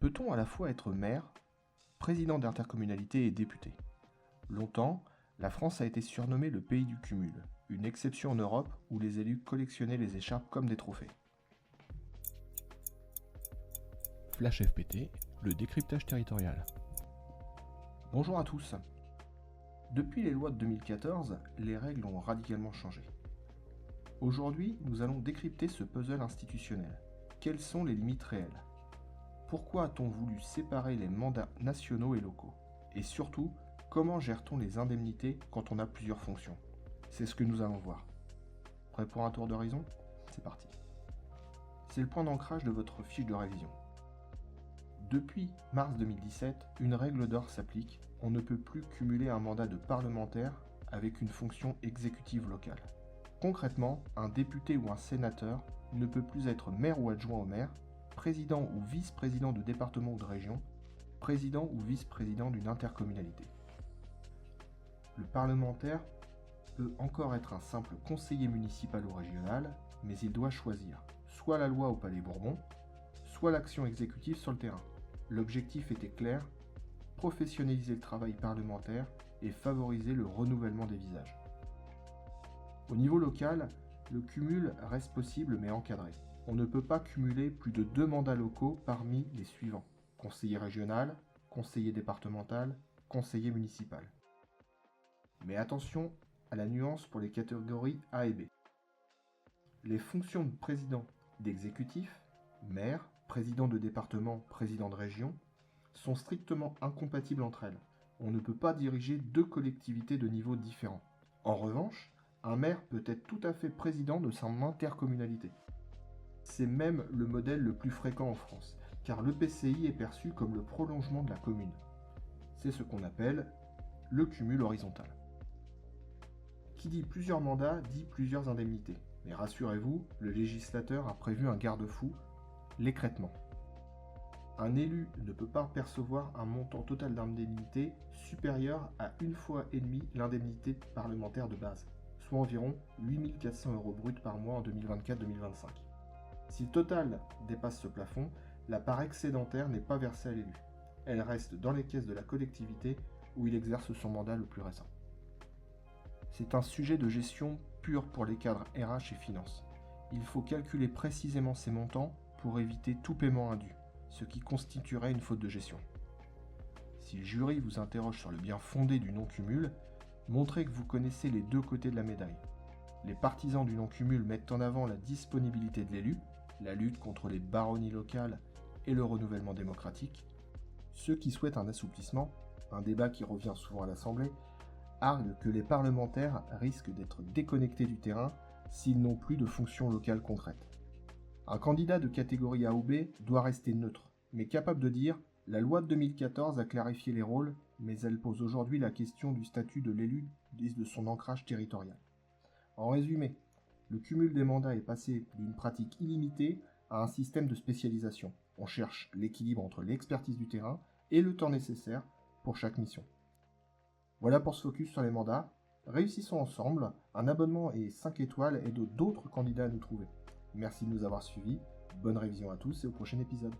Peut-on à la fois être maire, président d'intercommunalité et député? Longtemps, la France a été surnommée le pays du cumul, une exception en Europe où les élus collectionnaient les écharpes comme des trophées. Flash FPT, le décryptage territorial. Bonjour à tous. Depuis les lois de 2014, les règles ont radicalement changé. Aujourd'hui, nous allons décrypter ce puzzle institutionnel. Quelles sont les limites réelles? Pourquoi a-t-on voulu séparer les mandats nationaux et locaux? Et surtout, comment gère-t-on les indemnités quand on a plusieurs fonctions? C'est ce que nous allons voir. Prêt pour un tour d'horizon? C'est parti. C'est le point d'ancrage de votre fiche de révision. Depuis mars 2017, une règle d'or s'applique. On ne peut plus cumuler un mandat de parlementaire avec une fonction exécutive locale. Concrètement, un député ou un sénateur ne peut plus être maire ou adjoint au maire, président ou vice-président de département ou de région, président ou vice-président d'une intercommunalité. Le parlementaire peut encore être un simple conseiller municipal ou régional, mais il doit choisir soit la loi au Palais Bourbon, soit l'action exécutive sur le terrain. L'objectif était clair, professionnaliser le travail parlementaire et favoriser le renouvellement des visages. Au niveau local, le cumul reste possible mais encadré. On ne peut pas cumuler plus de 2 mandats locaux parmi les suivants: conseiller régional, conseiller départemental, conseiller municipal. Mais attention à la nuance pour les catégories A et B. Les fonctions de président d'exécutif, maire, président de département, président de région, sont strictement incompatibles entre elles. On ne peut pas diriger 2 collectivités de niveaux différents. En revanche, un maire peut être tout à fait président de son intercommunalité. C'est même le modèle le plus fréquent en France, car l'EPCI est perçu comme le prolongement de la commune. C'est ce qu'on appelle le cumul horizontal. Qui dit plusieurs mandats dit plusieurs indemnités. Mais rassurez-vous, le législateur a prévu un garde-fou, l'écrêtement. Un élu ne peut pas percevoir un montant total d'indemnité supérieur à 1,5 fois l'indemnité parlementaire de base, soit environ 8 400 € bruts par mois en 2024-2025. Si le total dépasse ce plafond, la part excédentaire n'est pas versée à l'élu. Elle reste dans les caisses de la collectivité où il exerce son mandat le plus récent. C'est un sujet de gestion pur pour les cadres RH et finances. Il faut calculer précisément ces montants pour éviter tout paiement indu, ce qui constituerait une faute de gestion. Si le jury vous interroge sur le bien fondé du non-cumul, montrez que vous connaissez les 2 côtés de la médaille. Les partisans du non-cumul mettent en avant la disponibilité de l'élu, la lutte contre les baronnies locales et le renouvellement démocratique. Ceux qui souhaitent un assouplissement, un débat qui revient souvent à l'Assemblée, arguent que les parlementaires risquent d'être déconnectés du terrain s'ils n'ont plus de fonction locale concrète. Un candidat de catégorie A ou B doit rester neutre, mais capable de dire « La loi de 2014 a clarifié les rôles, mais elle pose aujourd'hui la question du statut de l'élu et de son ancrage territorial. » En résumé, le cumul des mandats est passé d'une pratique illimitée à un système de spécialisation. On cherche l'équilibre entre l'expertise du terrain et le temps nécessaire pour chaque mission. Voilà pour ce focus sur les mandats. Réussissons ensemble, un abonnement et 5 étoiles aident d'autres candidats à nous trouver. Merci de nous avoir suivis, bonne révision à tous et au prochain épisode.